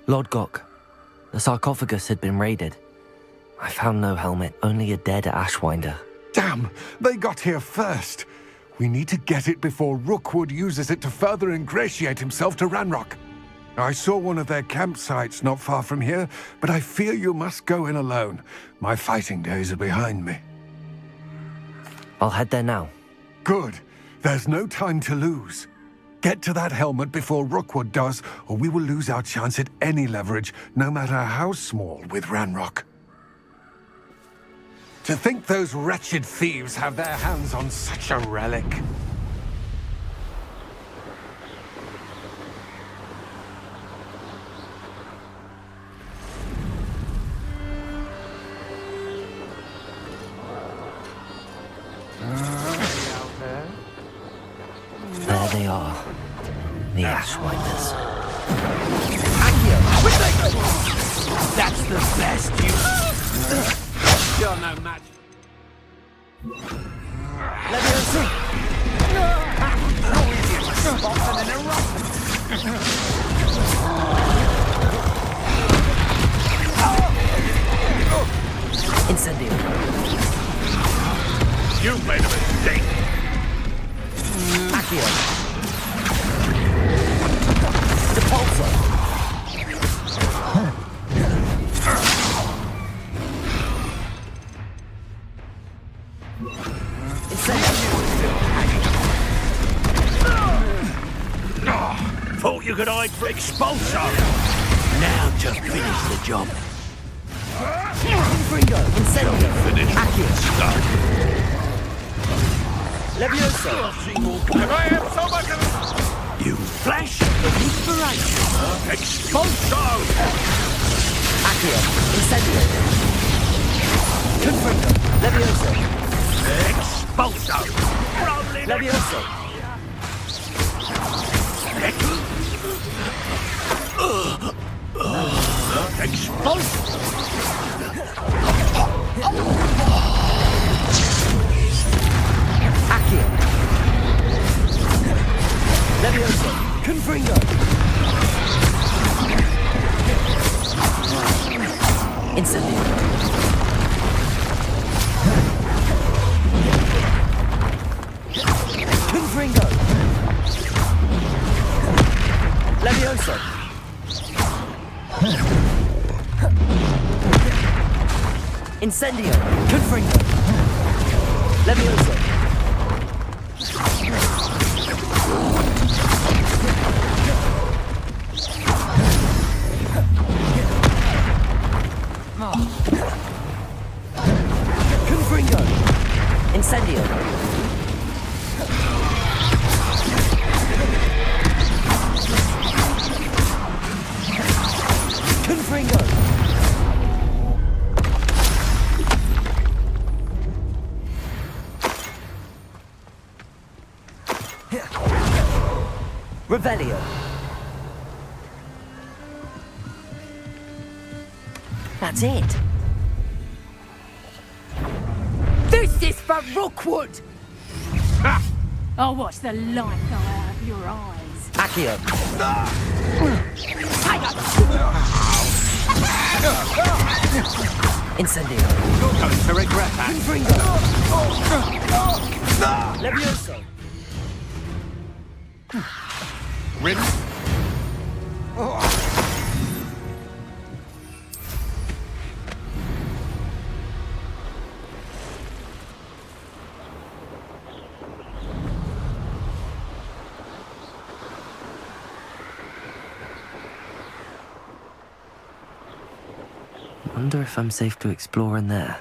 Lord Gok, the sarcophagus had been raided. I found no helmet, only a dead Ashwinder. Damn! They got here first! We need to get it before Rookwood uses it to further ingratiate himself to Ranrock. I saw one of their campsites not far from here, but I fear you must go in alone. My fighting days are behind me. I'll head there now. Good. There's no time to lose. Get to that helmet before Rookwood does, or we will lose our chance at any leverage, no matter how small, with Ranrock. To think those wretched thieves have their hands on such a relic. There they are. The Ashwinders. That's the best You're no match. Leviosa! Incendio. You made a mistake. Accio. Depulso. Thought you could hide for expulso. Now just finish the job. Fringo. Incendio. Finish. Accio. Start. Leviosa. I have so much of it. You flash of inspiration. Expulso. Accio. Incendio. Confringo. Leviosa. Expulso. Rolling. Leviosa. Expulso. Accio. Leviosa. Confringo. Incendio. Confringo. Leviosa. Incendio. Confringo. Leviosa. Confringo. Incendio. Confringo. Revelio. That's it. This is for Rookwood! Ha! I'll watch the light go out of your eyes. Accio. Incendio. You're going to regret that. Confringo. Levioso. Rinse. Wonder if I'm safe to explore in there.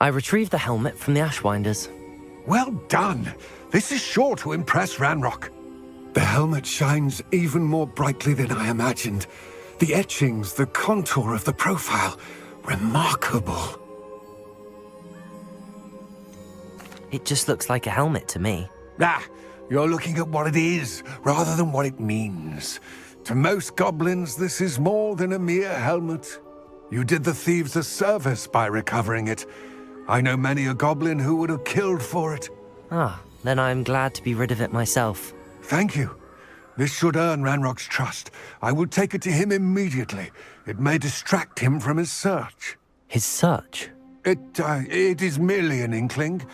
I retrieved the helmet from the Ashwinders. Well done! This is sure to impress Ranrock. The helmet shines even more brightly than I imagined. The etchings, the contour of the profile, remarkable. It just looks like a helmet to me. Ah, you're looking at what it is, rather than what it means. To most goblins, this is more than a mere helmet. You did the thieves a service by recovering it. I know many a goblin who would have killed for it. Ah, then I'm glad to be rid of it myself. Thank you. This should earn Ranrock's trust. I will take it to him immediately. It may distract him from his search. His search? It is merely an inkling.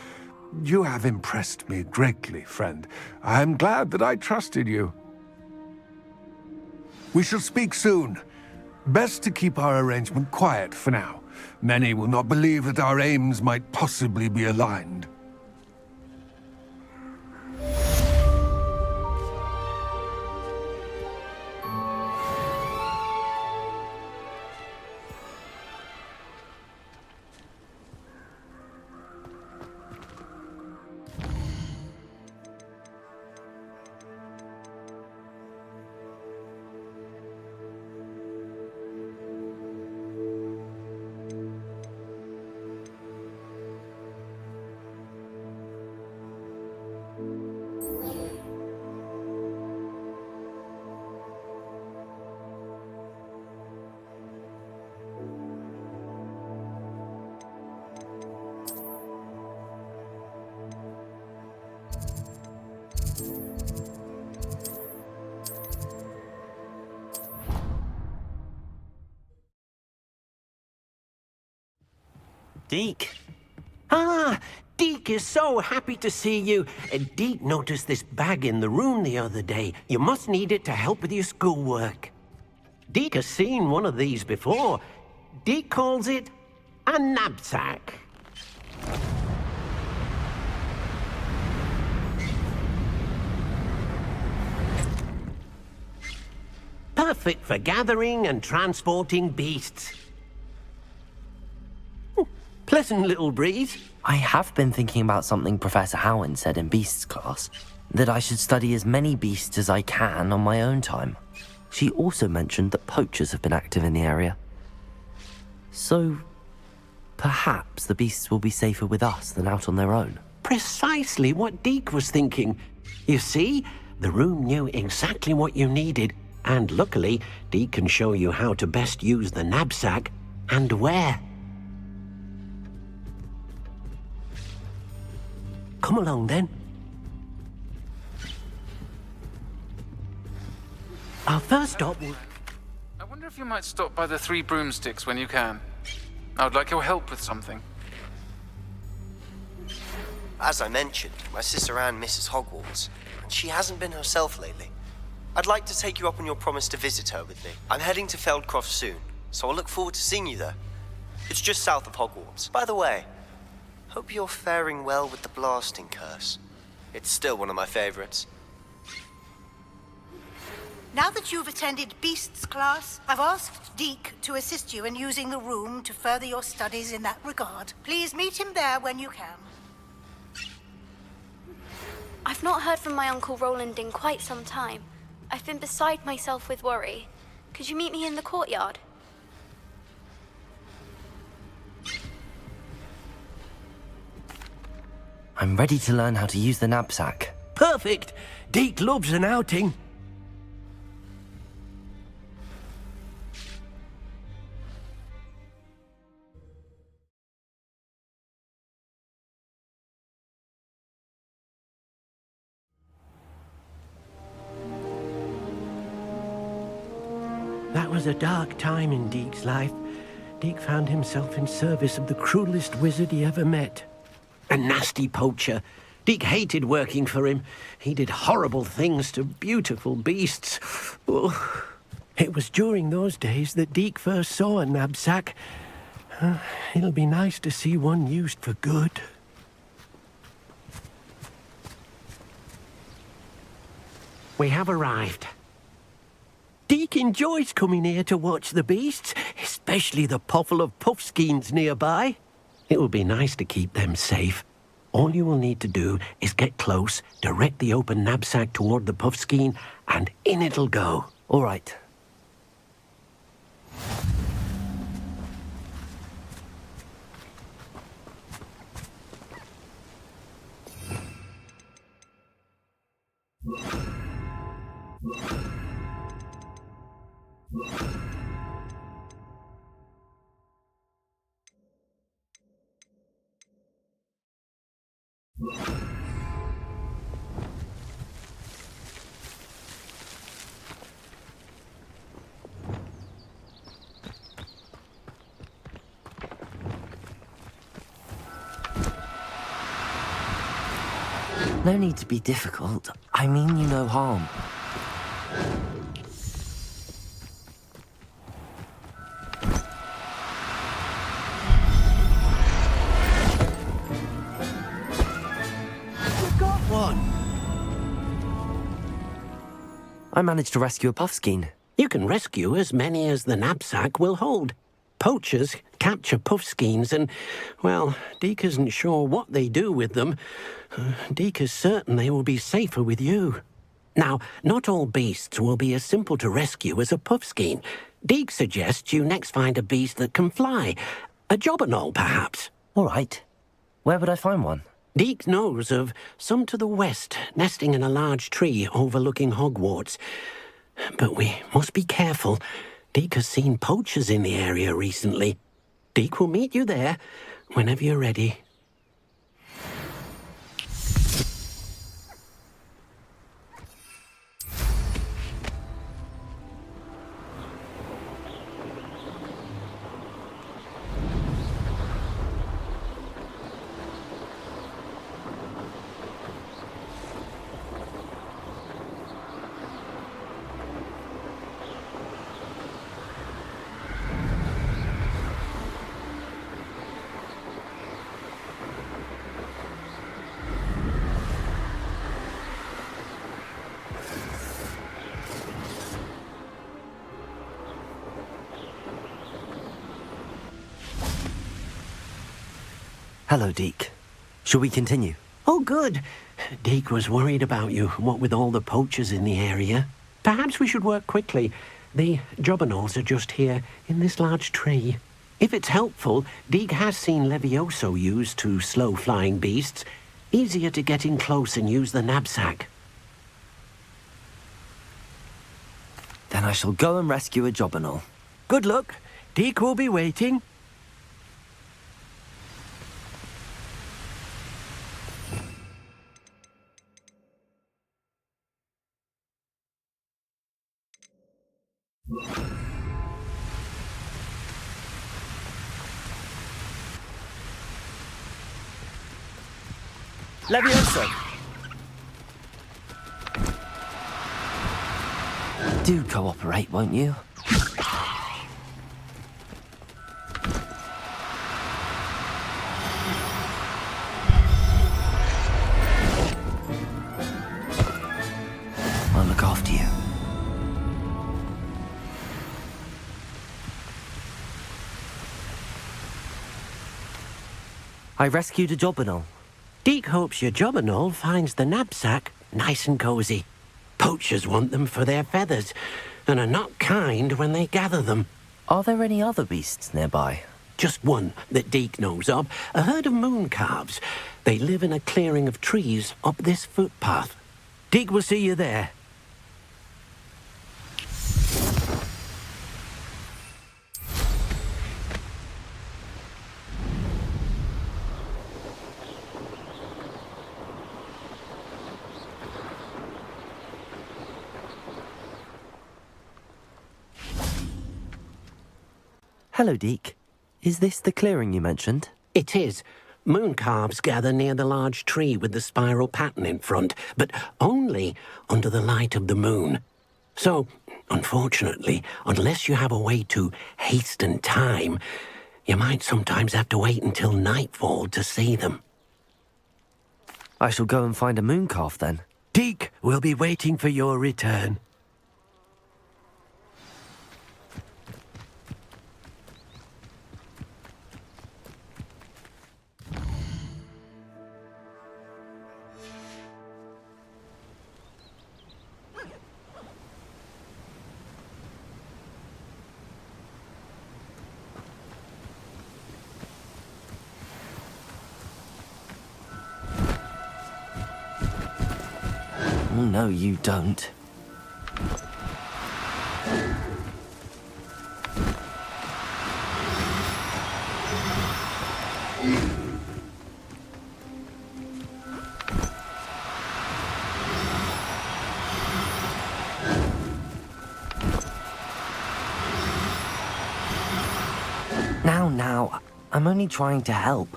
You have impressed me greatly, friend. I am glad that I trusted you. We shall speak soon. Best to keep our arrangement quiet for now. Many will not believe that our aims might possibly be aligned. Deke. Ah, Deke is so happy to see you. Deke noticed this bag in the room the other day. You must need it to help with your schoolwork. Deke has seen one of these before. Deke calls it a knapsack. Perfect for gathering and transporting beasts. Pleasant little breeze. I have been thinking about something Professor Howard said in Beasts class, that I should study as many beasts as I can on my own time. She also mentioned that poachers have been active in the area. So, perhaps the beasts will be safer with us than out on their own. Precisely what Deke was thinking. You see, the room knew exactly what you needed, and luckily, Deke can show you how to best use the knapsack and where. Come along, then. Our first stop will... I wonder if you might stop by the Three Broomsticks when you can. I would like your help with something. As I mentioned, my sister Anne misses Hogwarts, and she hasn't been herself lately. I'd like to take you up on your promise to visit her with me. I'm heading to Feldcroft soon, so I'll look forward to seeing you there. It's just south of Hogwarts. By the way, hope you're faring well with the blasting curse. It's still one of my favorites. Now that you've attended Beasts class, I've asked Deke to assist you in using the room to further your studies in that regard. Please meet him there when you can. I've not heard from my Uncle Roland in quite some time. I've been beside myself with worry. Could you meet me in the courtyard? I'm ready to learn how to use the knapsack. Perfect! Deke loves an outing. That was a dark time in Deke's life. Deke found himself in service of the cruelest wizard he ever met. A nasty poacher. Deke hated working for him. He did horrible things to beautiful beasts. Oh. It was during those days that Deke first saw a knapsack. It'll be nice to see one used for good. We have arrived. Deke enjoys coming here to watch the beasts, especially the puffle of puffskeins nearby. It will be nice to keep them safe. All you will need to do is get close, direct the open knapsack toward the puffskein, and in it'll go. All right. No need to be difficult. I mean you no harm. You've got one. I managed to rescue a puffskein. You can rescue as many as the knapsack will hold. Poachers capture puffskeins and, well, Deke isn't sure what they do with them. Deke is certain they will be safer with you. Now, not all beasts will be as simple to rescue as a puffskein. Deke suggests you next find a beast that can fly. A jobberknoll, perhaps. All right. Where would I find one? Deke knows of some to the west, nesting in a large tree overlooking Hogwarts. But we must be careful. Deke has seen poachers in the area recently. Deke will meet you there whenever you're ready. Hello, Deke. Shall we continue? Oh, good. Deke was worried about you, what with all the poachers in the area. Perhaps we should work quickly. The jobberknolls are just here, in this large tree. If it's helpful, Deke has seen Levioso used to slow flying beasts. Easier to get in close and use the knapsack. Then I shall go and rescue a jobberknoll. Good luck. Deke will be waiting. Levioso! Do cooperate, won't you? I'll look after you. I rescued a jobberknoll. Deke hopes your jobberknoll finds the knapsack nice and cozy. Poachers want them for their feathers, and are not kind when they gather them. Are there any other beasts nearby? Just one that Deke knows of, a herd of moon calves. They live in a clearing of trees up this footpath. Deke will see you there. Hello, Deke. Is this the clearing you mentioned? It is. Moon calves gather near the large tree with the spiral pattern in front, but only under the light of the moon. So, unfortunately, unless you have a way to hasten time, you might sometimes have to wait until nightfall to see them. I shall go and find a moon calf then. Deke will be waiting for your return. Oh, no, you don't. Now, I'm only trying to help.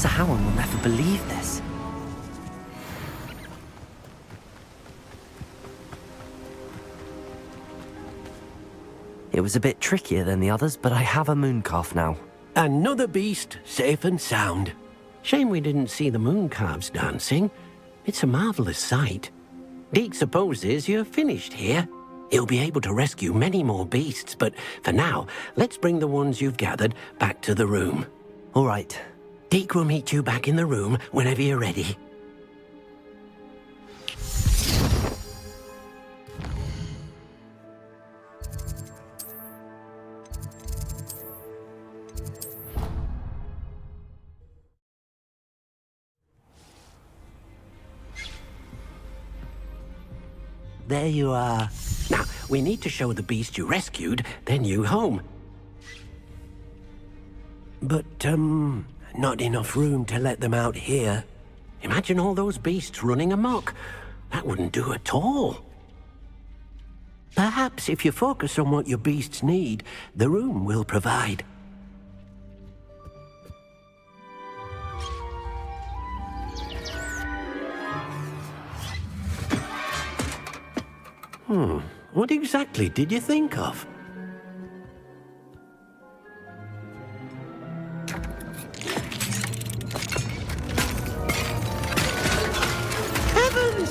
Professor Howard will never believe this. It was a bit trickier than the others, but I have a mooncalf now. Another beast, safe and sound. Shame we didn't see the mooncalves dancing. It's a marvelous sight. Deke supposes you're finished here. He'll be able to rescue many more beasts, but for now, let's bring the ones you've gathered back to the room. All right. Deke will meet you back in the room whenever you're ready. There you are. Now, we need to show the beast you rescued their new home. But, not enough room to let them out here. Imagine all those beasts running amok. That wouldn't do at all. Perhaps if you focus on what your beasts need, the room will provide. What exactly did you think of? Heavens!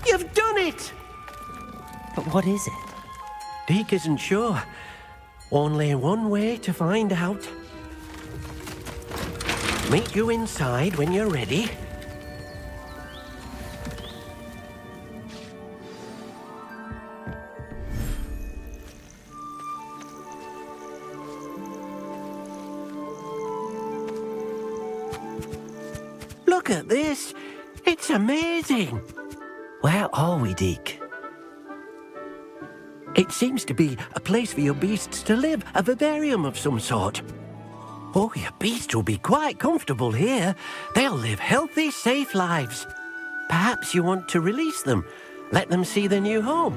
You've done it! But what is it? Deke isn't sure. Only one way to find out. Meet you inside when you're ready. Look at this. It's amazing. Where are we, Deke? It seems to be a place for your beasts to live, a vivarium of some sort. Oh, your beasts will be quite comfortable here. They'll live healthy, safe lives. Perhaps you want to release them, let them see their new home.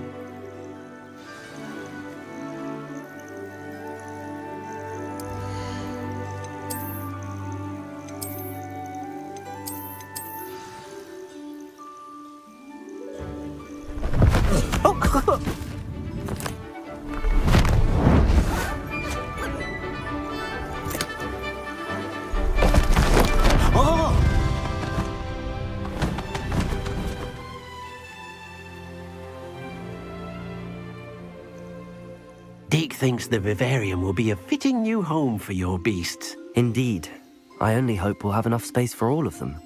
Deke thinks the vivarium will be a fitting new home for your beasts. Indeed. I only hope we'll have enough space for all of them.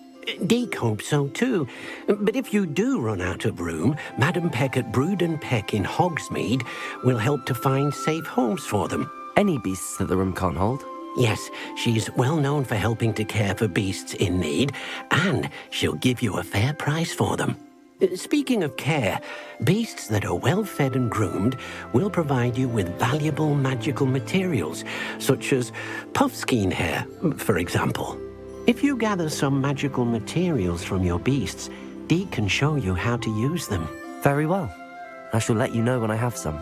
Deke hopes so too. But if you do run out of room, Madam Peck at Brood and Peck in Hogsmeade will help to find safe homes for them. Any beasts that the room can't hold? Yes, she's well known for helping to care for beasts in need, and she'll give you a fair price for them. Speaking of care, beasts that are well fed and groomed will provide you with valuable magical materials, such as puffskein hair, for example. If you gather some magical materials from your beasts, Deke can show you how to use them. Very well. I shall let you know when I have some.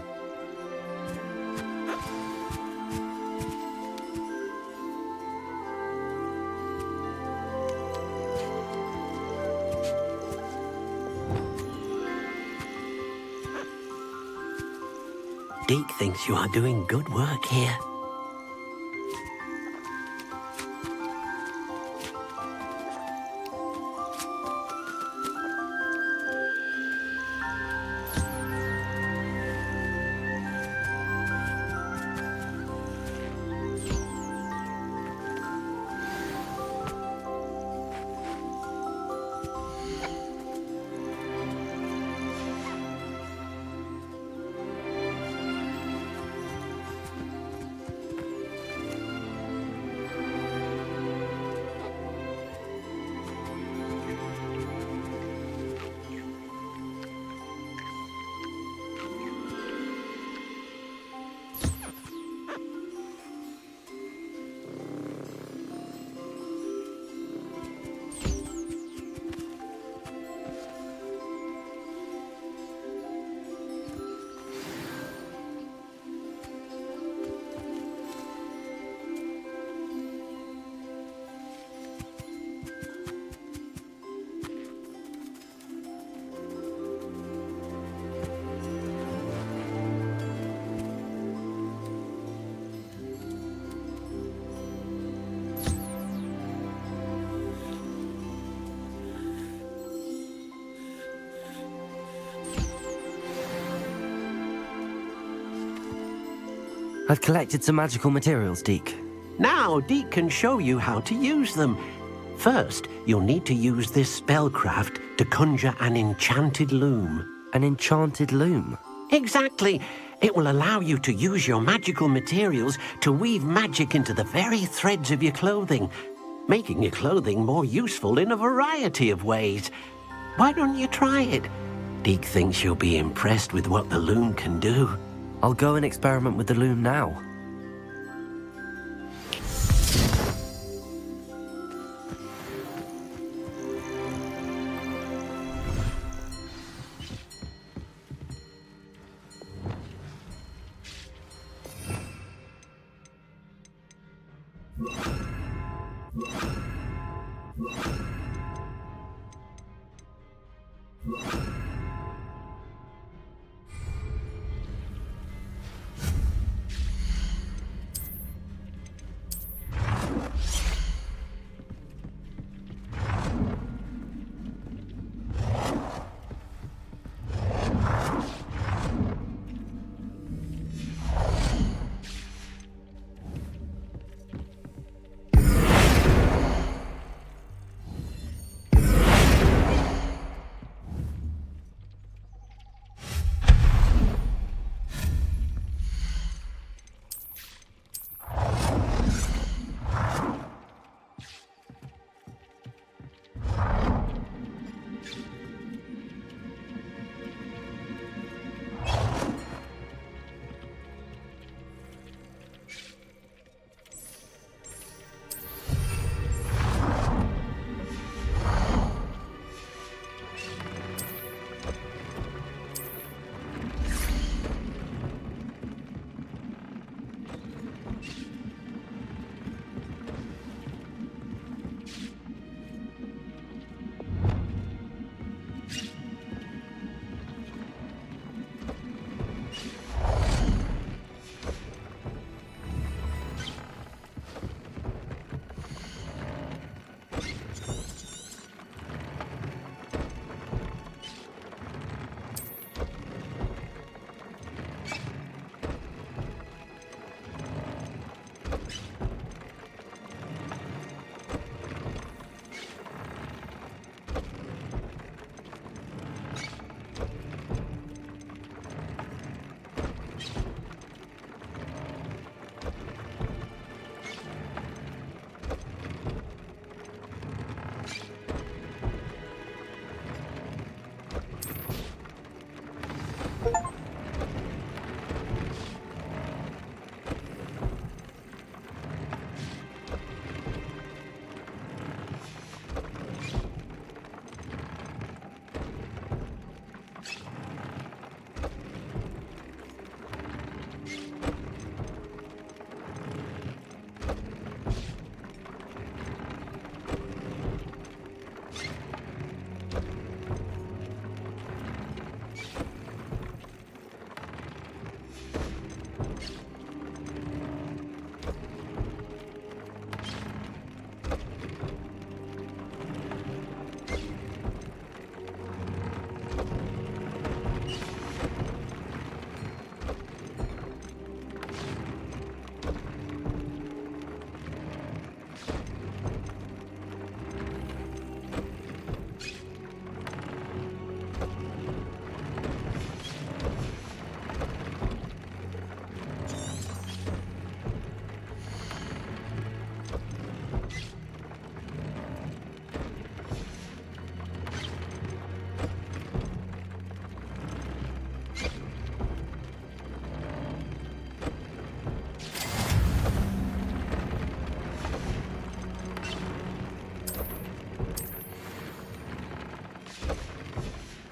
Deke thinks you are doing good work here. I've collected some magical materials, Deke. Now, Deke can show you how to use them. First, you'll need to use this spellcraft to conjure an enchanted loom. An enchanted loom? Exactly. It will allow you to use your magical materials to weave magic into the very threads of your clothing, making your clothing more useful in a variety of ways. Why don't you try it? Deke thinks you'll be impressed with what the loom can do. I'll go and experiment with the loom now.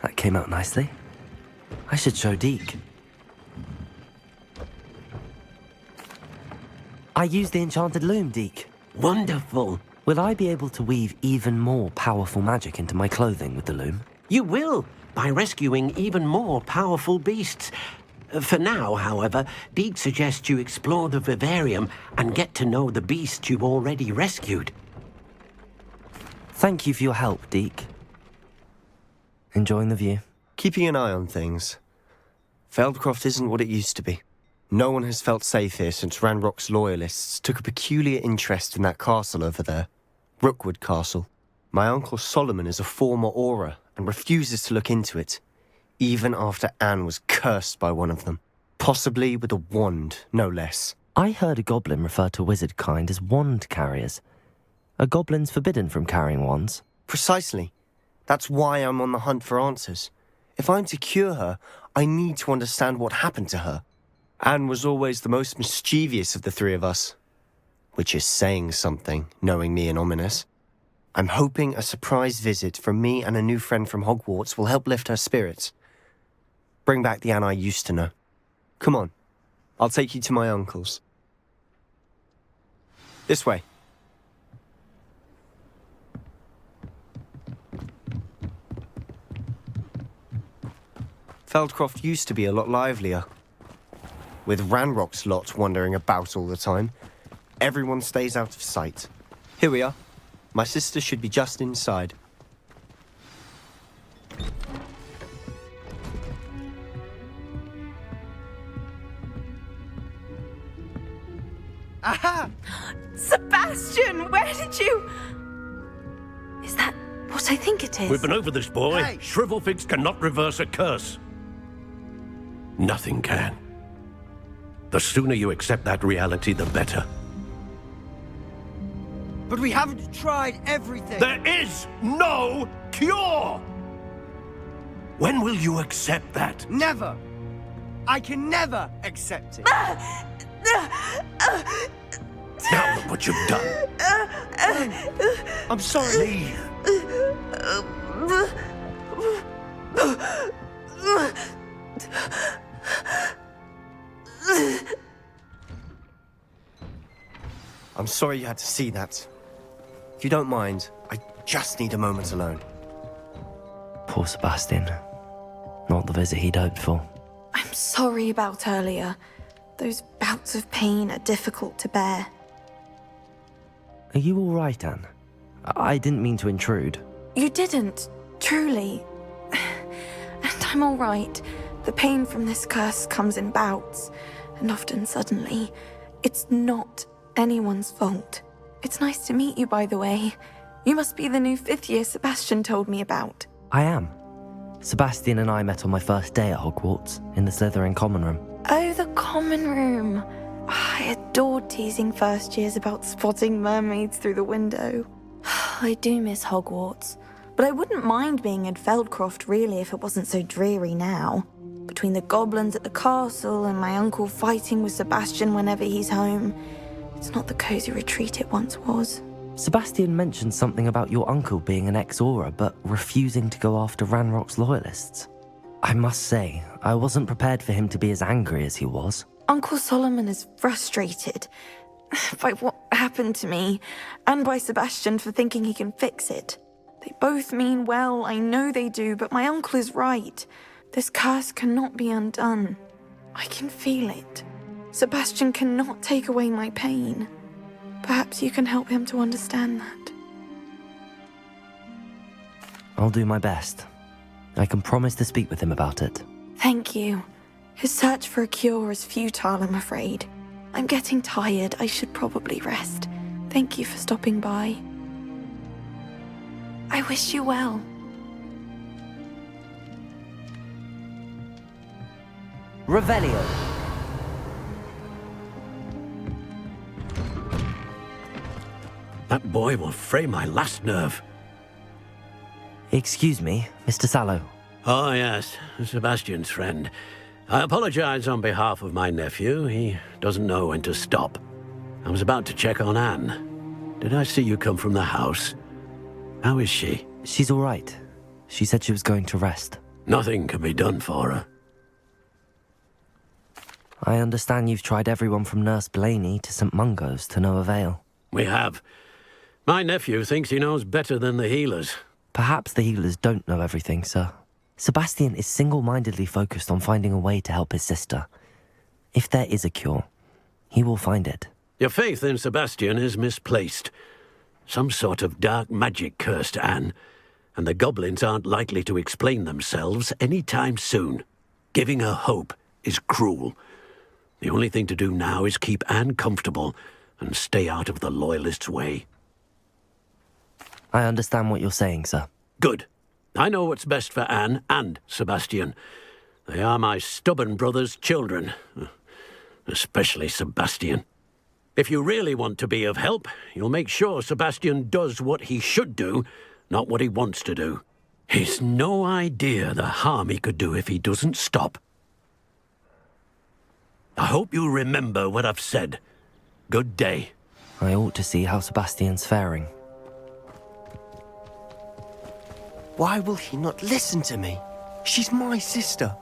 That came out nicely. I should show Deke. I used the enchanted loom, Deke. Wonderful. Will I be able to weave even more powerful magic into my clothing with the loom? You will, by rescuing even more powerful beasts. For now, however, Deke suggests you explore the vivarium and get to know the beasts you've already rescued. Thank you for your help, Deke. Enjoying the view? Keeping an eye on things. Feldcroft isn't what it used to be. No one has felt safe here since Ranrock's loyalists took a peculiar interest in that castle over there. Rookwood Castle. My Uncle Solomon is a former Auror and refuses to look into it, even after Anne was cursed by one of them. Possibly with a wand, no less. I heard a goblin refer to wizard kind as wand carriers. Are goblins forbidden from carrying wands? Precisely. That's why I'm on the hunt for answers. If I'm to cure her, I need to understand what happened to her. Anne was always the most mischievous of the three of us. Which is saying something, knowing me and Ominous. I'm hoping a surprise visit from me and a new friend from Hogwarts will help lift her spirits. Bring back the Anne I used to know. Come on, I'll take you to my uncle's. This way. Feldcroft used to be a lot livelier. With Ranrock's lot wandering about all the time, everyone stays out of sight. Here we are. My sister should be just inside. Aha! Sebastian, where did you... Is that what I think it is? We've been over this, boy. Hey. Shrivelfigs cannot reverse a curse. Nothing can. The sooner you accept that reality, the better. But we haven't tried everything. There is no cure! When will you accept that? Never. I can never accept it. Now look what you've done. I'm sorry. Leave. I'm sorry you had to see that. If you don't mind, I just need a moment alone. Poor Sebastian. Not the visit he'd hoped for. I'm sorry about earlier. Those bouts of pain are difficult to bear. Are you all right, Anne? I didn't mean to intrude. You didn't, truly. And I'm all right. The pain from this curse comes in bouts, and often suddenly. It's not anyone's fault. It's nice to meet you, by the way. You must be the new 5th year Sebastian told me about. I am. Sebastian and I met on my first day at Hogwarts, in the Slytherin common room. Oh, the common room. I adored teasing first years about spotting mermaids through the window. I do miss Hogwarts, but I wouldn't mind being in Feldcroft really if it wasn't so dreary now. Between the goblins at the castle and my uncle fighting with Sebastian whenever he's home, it's not the cozy retreat it once was. Sebastian mentioned something about your uncle being an ex-Auror, but refusing to go after Ranrock's loyalists. I must say, I wasn't prepared for him to be as angry as he was. Uncle Solomon is frustrated by what happened to me, and by Sebastian for thinking he can fix it. They both mean well, I know they do, but my uncle is right. This curse cannot be undone. I can feel it. Sebastian cannot take away my pain. Perhaps you can help him to understand that. I'll do my best. I can promise to speak with him about it. Thank you. His search for a cure is futile, I'm afraid. I'm getting tired. I should probably rest. Thank you for stopping by. I wish you well. Revelio. That boy will fray my last nerve. Excuse me, Mr. Sallow. Oh, yes, Sebastian's friend. I apologize on behalf of my nephew. He doesn't know when to stop. I was about to check on Anne. Did I see you come from the house? How is she? She's all right. She said she was going to rest. Nothing can be done for her. I understand you've tried everyone from Nurse Blaney to St. Mungo's to no avail. We have. My nephew thinks he knows better than the healers. Perhaps the healers don't know everything, sir. Sebastian is single-mindedly focused on finding a way to help his sister. If there is a cure, he will find it. Your faith in Sebastian is misplaced. Some sort of dark magic cursed Anne, and the goblins aren't likely to explain themselves any time soon. Giving her hope is cruel. The only thing to do now is keep Anne comfortable and stay out of the Loyalists' way. I understand what you're saying, sir. Good. I know what's best for Anne and Sebastian. They are my stubborn brother's children. Especially Sebastian. If you really want to be of help, you'll make sure Sebastian does what he should do, not what he wants to do. He's no idea the harm he could do if he doesn't stop. I hope you remember what I've said. Good day. I ought to see how Sebastian's faring. Why will he not listen to me? She's my sister.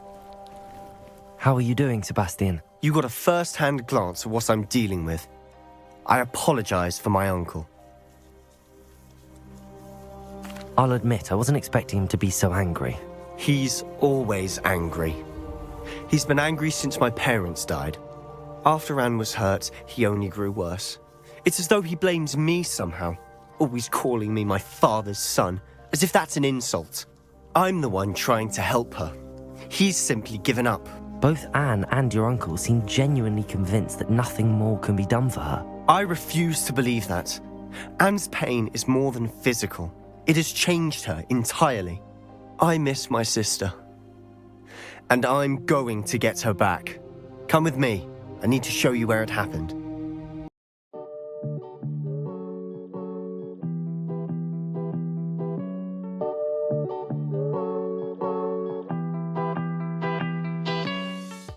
How are you doing, Sebastian? You got a first-hand glance at what I'm dealing with. I apologize for my uncle. I'll admit, I wasn't expecting him to be so angry. He's always angry. He's been angry since my parents died. After Anne was hurt, he only grew worse. It's as though he blames me somehow, always calling me my father's son, as if that's an insult. I'm the one trying to help her. He's simply given up. Both Anne and your uncle seem genuinely convinced that nothing more can be done for her. I refuse to believe that. Anne's pain is more than physical. It has changed her entirely. I miss my sister. And I'm going to get her back. Come with me. I need to show you where it happened.